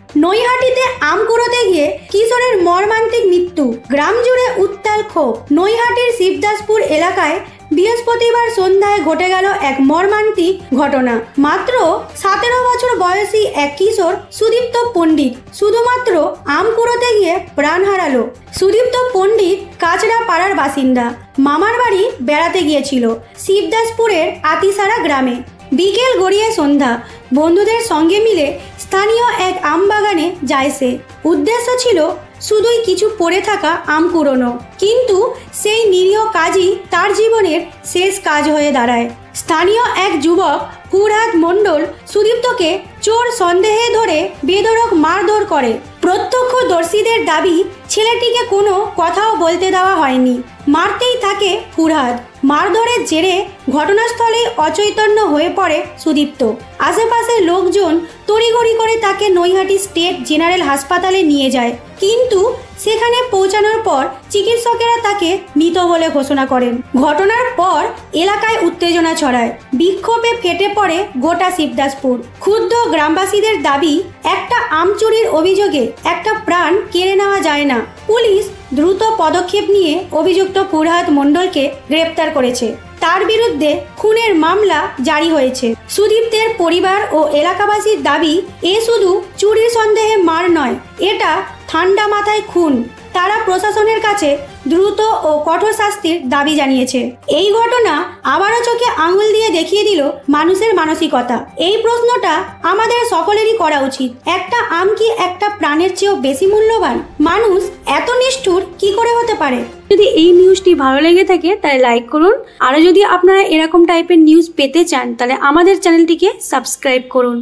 নৈহাটিতে আম কুড়োতে গিয়ে কিশোরের মর্মান্তিক মৃত্যু, গ্রাম জুড়ে উত্তাল ক্ষোভ। নৈহাটির শিবদাসপুর এলাকায় বৃহস্পতিবার সন্ধ্যায় ঘটে গেল এক মর্মান্তিক ঘটনা। মাত্র 17 বছর বয়সী এক কিশোর সুদীপ্ত পণ্ডিত শুধুমাত্র আম কুড়োতে গিয়ে প্রাণ হারালো। সুদীপ্ত পণ্ডিত কাচড়া পাড়ার বাসিন্দা। মামার বাড়ি বেড়াতে গিয়েছিল শিবদাসপুরের আতিসারা গ্রামে। বিকেল গড়িয়ে সন্ধ্যা, বন্ধুদের সঙ্গে মিলে স্থানীয় এক আম বাগানে যায় সে। উদ্দেশ্য ছিল শুধুই কিছু পড়ে থাকা আম কুড়োনো, কিন্তু সেই নিরীহ কাজই তার জীবনের শেষ কাজ হয়ে দাঁড়ায়। স্থানীয় এক যুবক ফুরহাদ মণ্ডল সুদীপ্তকে চোর সন্দেহে ধরে বেধড়ক মারধর করে। প্রত্যক্ষদর্শীদের দাবি, ছেলেটিকে কোনো কথাও বলতে দেওয়া হয়নি, মারতেই থাকে ফুরহাদ। মারধরের জেরে ঘটনাস্থলে অচৈতন্য হয়ে পড়ে সুদীপ্ত। আশেপাশের লোকজন তড়িঘড়ি করে তাকে নৈহাটি স্টেট জেনারেল হাসপাতালে নিয়ে যায়, কিন্তু সেখানে পৌঁছানোর পর চিকিৎসকেরা তাকে মৃত বলে ঘোষণা করেন। ঘটনার পর এলাকায় উত্তেজনা ছড়ায়, বিক্ষোভে ফেটে পড়ে গোটা শিবদাসপুর। ক্ষুব্ধ গ্রামবাসীদের দাবি, একটা আম চুরির অভিযোগে একটা প্রাণ কেড়ে নেওয়া যায় না। পুলিশ দ্রুত পদক্ষেপ নিয়ে অভিযুক্ত ফুরহাদ মণ্ডলকে গ্রেপ্তার করেছে। তার বিরুদ্ধে খুনের মামলা জারি হয়েছে। সুদীপ্তের পরিবার ও এলাকাবাসীর দাবি, এ শুধু চুরির সন্দেহে মার নয়, এটা ঠান্ডা মাথায় খুন। তারা প্রশাসনের কাছে দ্রুত ও কঠোর শাস্তির দাবি জানিয়েছে। এই ঘটনা আবারও চোখে আঙুল দিয়ে দেখিয়ে দিল মানুষের মানসিকতা। এই প্রশ্নটা আমাদের সকলেরই করা উচিত, একটা আম কি একটা প্রাণের চেয়েও বেশি মূল্যবান? মানুষ এত নিষ্ঠুর কি করে হতে পারে? যদি এই নিউজটি ভালো লেগে থাকে তাহলে লাইক করুন। আরও যদি আপনারা এরকম টাইপের নিউজ পেতে চান তাহলে আমাদের চ্যানেলটিকে সাবস্ক্রাইব করুন।